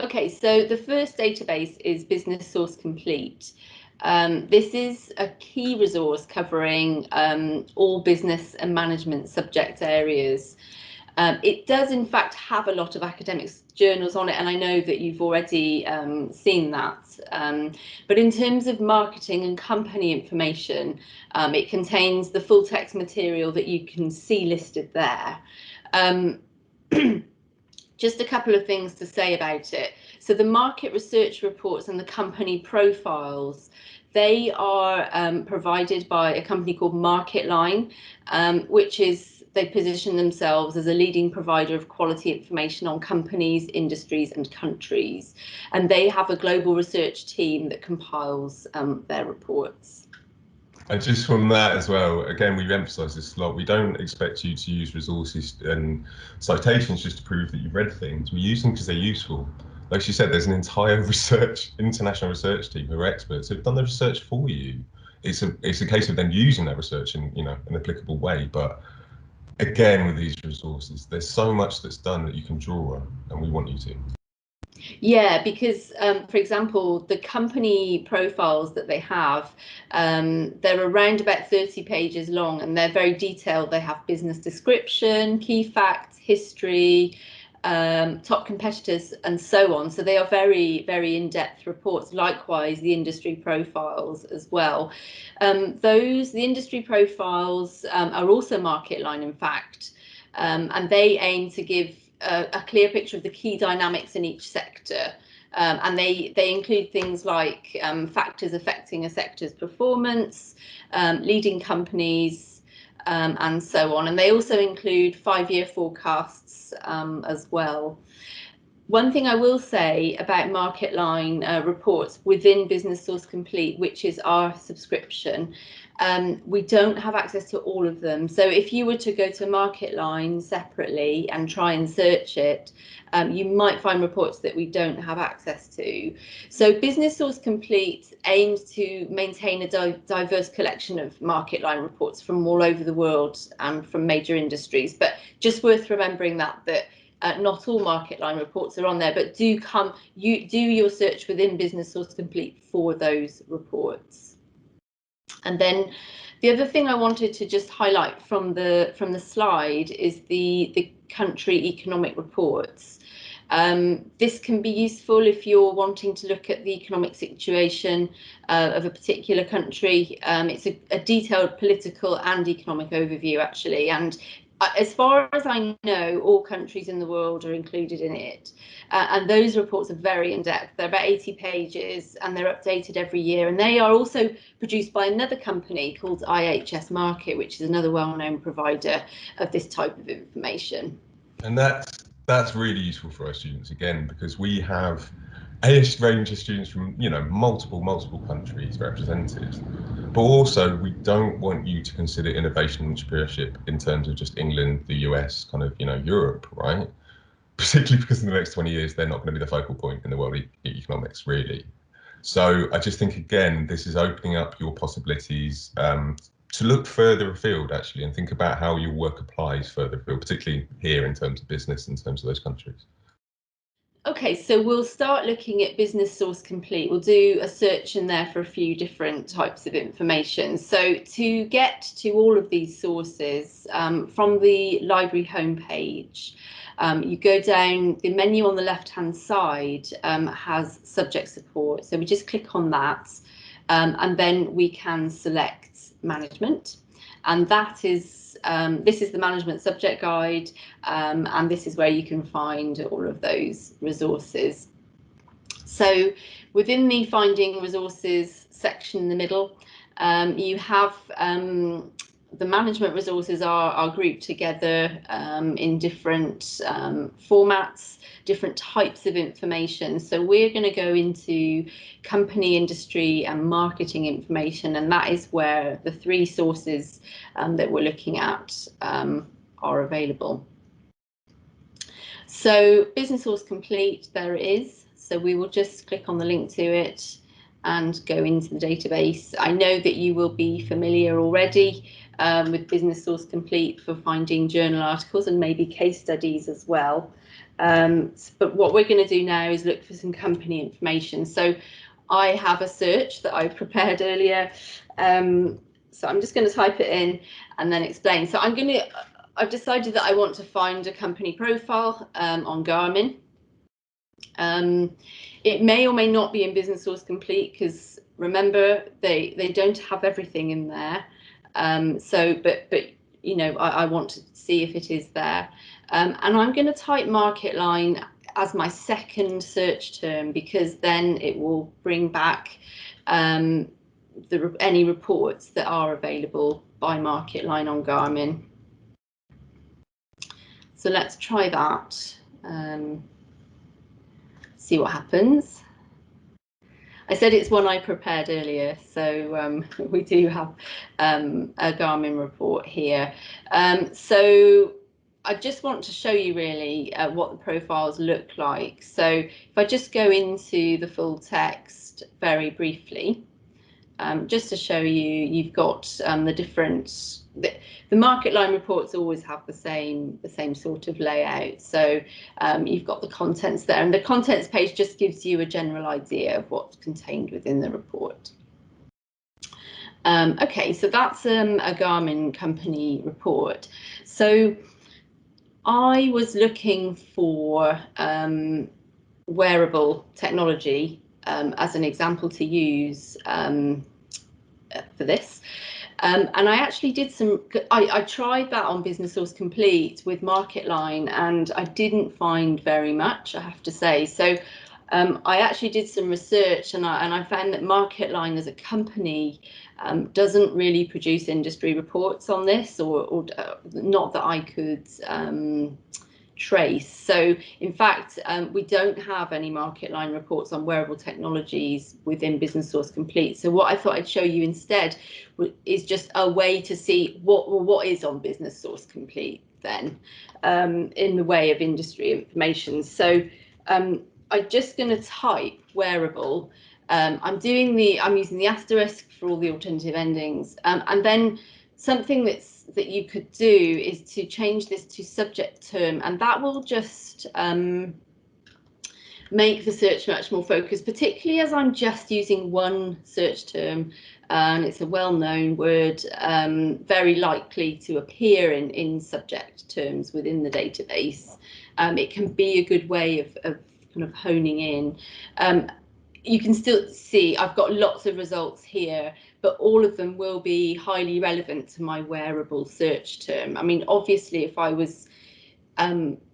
Okay, so the first database is Business Source Complete. This is a key resource covering all business and management subject areas. It does in fact have a lot of academic journals on it, and I know that you've already seen that. But in terms of marketing and company information, it contains the full text material that you can see listed there. Just a couple of things to say about it. So the market research reports and the company profiles, they are provided by a company called MarketLine, which is, they position themselves as a leading provider of quality information on companies, industries and countries. And they have a global research team that compiles their reports. And just from that as well, again, we've emphasised this a lot. We don't expect you to use resources and citations just to prove that you've read things. We use them because they're useful. Like she said, there's an entire international research team who are experts who've done the research for you. It's a case of then using that research in an applicable way. But again, with these resources, there's so much that's done that you can draw on, and we want you to. Yeah, because, for example, the company profiles that they have, they're around about 30 pages long and they're very detailed. They have business description, key facts, history, top competitors and so on. So they are very, very in-depth reports. Likewise, the industry profiles as well. The industry profiles are also MarketLine, in fact, and they aim to give a clear picture of the key dynamics in each sector, and they include things like factors affecting a sector's performance, leading companies, and so on. And they also include 5-year forecasts as well. One thing I will say about MarketLine reports within Business Source Complete, which is our subscription, we don't have access to all of them. So if you were to go to MarketLine separately and try and search it, you might find reports that we don't have access to. So Business Source Complete aims to maintain a diverse collection of MarketLine reports from all over the world and from major industries. But just worth remembering that not all MarketLine reports are on there, but do your search within Business Source Complete for those reports. And then the other thing I wanted to just highlight from the slide is the country economic reports. This can be useful if you're wanting to look at the economic situation of a particular country. It's a detailed political and economic overview, actually, and as far as I know, all countries in the world are included in it. And those reports are very in-depth. They're about 80 pages and they're updated every year. And they are also produced by another company called IHS Markit, which is another well-known provider of this type of information. And that's really useful for our students, again, because we have a range of students from multiple countries represented, but also we don't want you to consider innovation and entrepreneurship in terms of just England, the US, kind of Europe, right? Particularly because in the next 20 years they're not going to be the focal point in the world economics, really. So I just think, again, this is opening up your possibilities to look further afield, actually, and think about how your work applies further afield, particularly here in terms of business, in terms of those countries. Okay, so we'll start looking at Business Source Complete. We'll do a search in there for a few different types of information. So to get to all of these sources from the library homepage, you go down, the menu on the left-hand side has subject support. So we just click on that and then we can select management. And that is this is the management subject guide, and this is where you can find all of those resources. So within the finding resources section in the middle, you have the management resources are grouped together in different formats, different types of information. So we're going to go into company, industry and marketing information, and that is where the 3 sources that we're looking at are available. So Business Source Complete, there it is. So we will just click on the link to it and go into the database. I know that you will be familiar already with Business Source Complete for finding journal articles and maybe case studies as well. But what we're going to do now is look for some company information. So I have a search that I prepared earlier. So I'm just going to type it in and then explain. So I've decided that I want to find a company profile on Garmin. It may or may not be in Business Source Complete, because remember, they don't have everything in there. But you know, I want to see if it is there. And I'm going to type market line as my second search term, because then it will bring back any reports that are available by market line on Garmin. So let's try that. See what happens. I said it's one I prepared earlier, so we do have a Garmin report here. So I just want to show you really what the profiles look like. So if I just go into the full text very briefly, just to show you, you've got the different. The market line reports always have the same sort of layout. So you've got the contents there, and the contents page just gives you a general idea of what's contained within the report. Okay, so that's a Garmin company report. So I was looking for wearable technology as an example to use for this. And I actually did I tried that on Business Source Complete with MarketLine, and I didn't find very much, I have to say. So I actually did some research, and I found that MarketLine as a company doesn't really produce industry reports on this, or not that I could trace. So in fact, we don't have any market line reports on wearable technologies within Business Source Complete. So what I thought I'd show you instead is just a way to see what is on Business Source Complete then, in the way of industry information. So I'm just going to type wearable. I'm using the asterisk for all the alternative endings, and then something that you could do is to change this to subject term, and that will just make the search much more focused, particularly as I'm just using one search term, and it's a well-known word, very likely to appear in subject terms within the database. It can be a good way of kind of honing in. You can still see I've got lots of results here, but all of them will be highly relevant to my wearable search term. I mean, obviously, if I was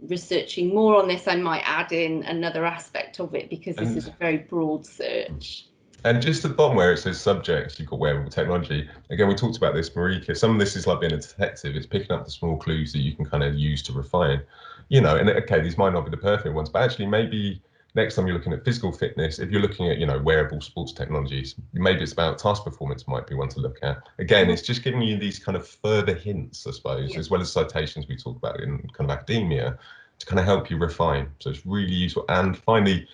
researching more on this, I might add in another aspect of it, because this is a very broad search. And just at the bottom where it says subjects, you've got wearable technology. Again, we talked about this, Marika. Some of this is like being a detective. It's picking up the small clues that you can kind of use to refine, you know, and okay, these might not be the perfect ones, but actually maybe next time you're looking at physical fitness, if you're looking at, you know, wearable sports technologies, maybe it's about task performance might be one to look at. Again, it's just giving you these kind of further hints, I suppose, as well as citations we talk about in kind of academia, to kind of help you refine. So it's really useful. And finally,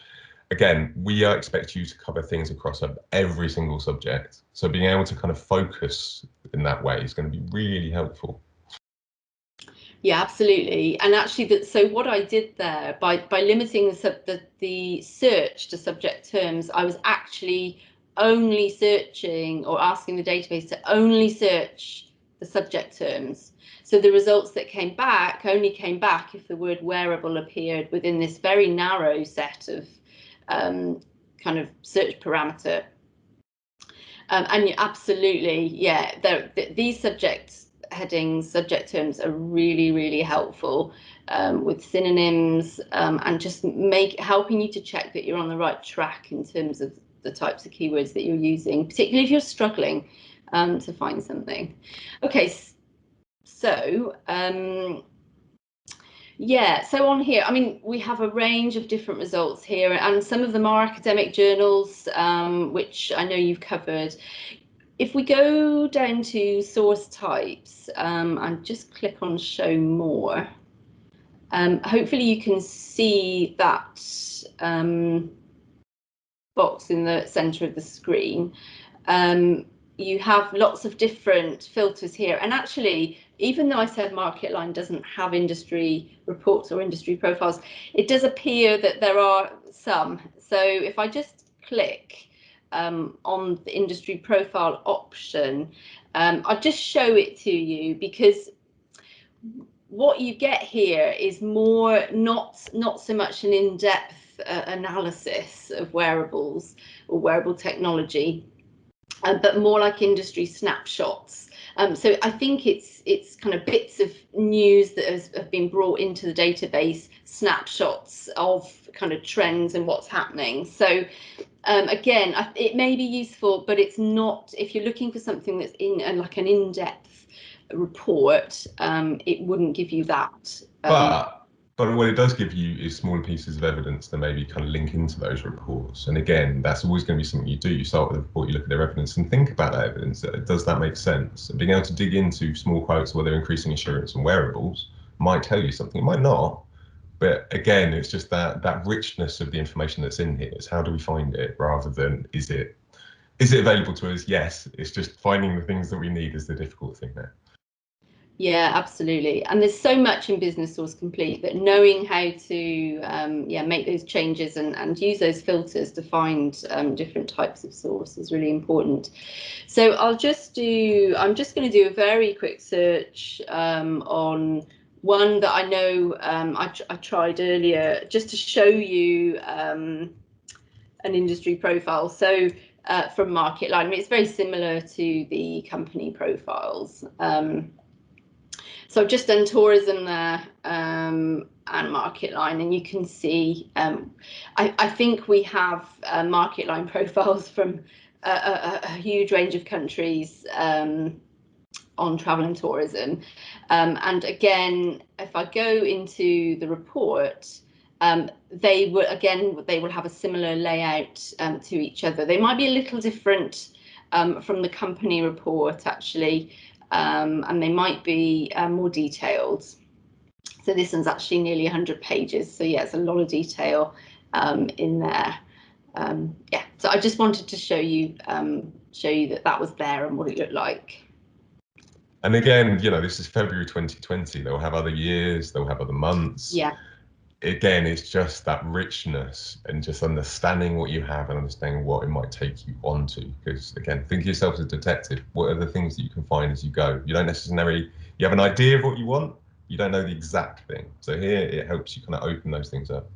again, we expect you to cover things across every single subject. So being able to kind of focus in that way is going to be really helpful. Yeah, absolutely. And actually, so what I did there, by limiting the search to subject terms, I was actually only searching, or asking the database to only search the subject terms. So the results that came back only came back if the word wearable appeared within this very narrow set of kind of search parameter. And absolutely, yeah, these subject headings, subject terms are really, really helpful with synonyms, and just helping you to check that you're on the right track in terms of the types of keywords that you're using, particularly if you're struggling to find something. Okay, so yeah, so on here, I mean, we have a range of different results here, and some of them are academic journals, which I know you've covered. If we go down to source types, and just click on show more, hopefully you can see that box in the center of the screen. you have lots of different filters here. And actually, even though I said MarketLine doesn't have industry reports or industry profiles, it does appear that there are some. So if I just click on the industry profile option, I'll just show it to you, because what you get here is more not so much an in-depth analysis of wearables or wearable technology, but more like industry snapshots. So I think it's kind of bits of news that have been brought into the database, snapshots of kind of trends and what's happening. So again, it may be useful, but it's not, if you're looking for something that's in like an in-depth report, it wouldn't give you that. But what it does give you is smaller pieces of evidence that maybe kind of link into those reports. And again, that's always going to be something you do. You start with a report, you look at their evidence and think about that evidence. Does that make sense? And being able to dig into small quotes where they're increasing assurance and wearables might tell you something, it might not. But again, it's just that richness of the information that's in here. It's how do we find it, rather than is it available to us? Yes, it's just finding the things that we need is the difficult thing there. Yeah, absolutely. And there's so much in Business Source Complete that knowing how to make those changes and use those filters to find different types of source is really important. So I'm just going to do a very quick search on one that I know I tried earlier, just to show you an industry profile. So from MarketLine, I mean, it's very similar to the company profiles. So I've just done tourism there and MarketLine, and you can see I think we have MarketLine profiles from a huge range of countries on travel and tourism. And again, if I go into the report, they will have a similar layout to each other. They might be a little different from the company report, actually. And they might be more detailed. So this one's actually nearly 100 pages. So yeah, it's a lot of detail in there. Yeah, so I just wanted to show you that was there and what it looked like. And again, this is February 2020. They'll have other years, they'll have other months. Yeah. Again, it's just that richness and just understanding what you have and understanding what it might take you onto. Because again, think of yourself as a detective. What are the things that you can find as you go? You don't necessarily, you have an idea of what you want, you don't know the exact thing. So here it helps you kind of open those things up.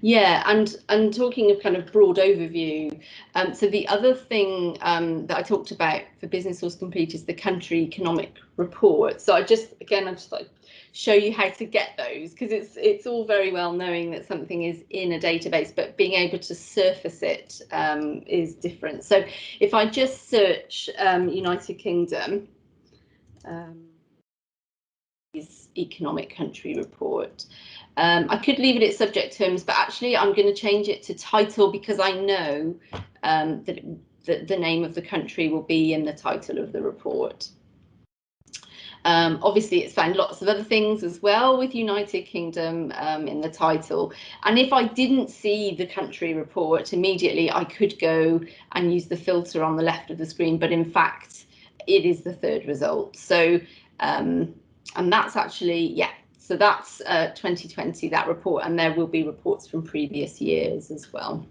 Yeah, and talking of kind of broad overview, so the other thing that I talked about for Business Source Complete is the country economic report. So I just like show you how to get those, because it's all very well knowing that something is in a database, but being able to surface it is different. So if I just search United Kingdom, economic country report. I could leave it at subject terms, but actually I'm going to change it to title, because I know that the name of the country will be in the title of the report. Obviously, it's found lots of other things as well with United Kingdom in the title. And if I didn't see the country report immediately, I could go and use the filter on the left of the screen. But in fact, it is the third result. So and that's actually, yeah, so that's 2020, that report, and there will be reports from previous years as well.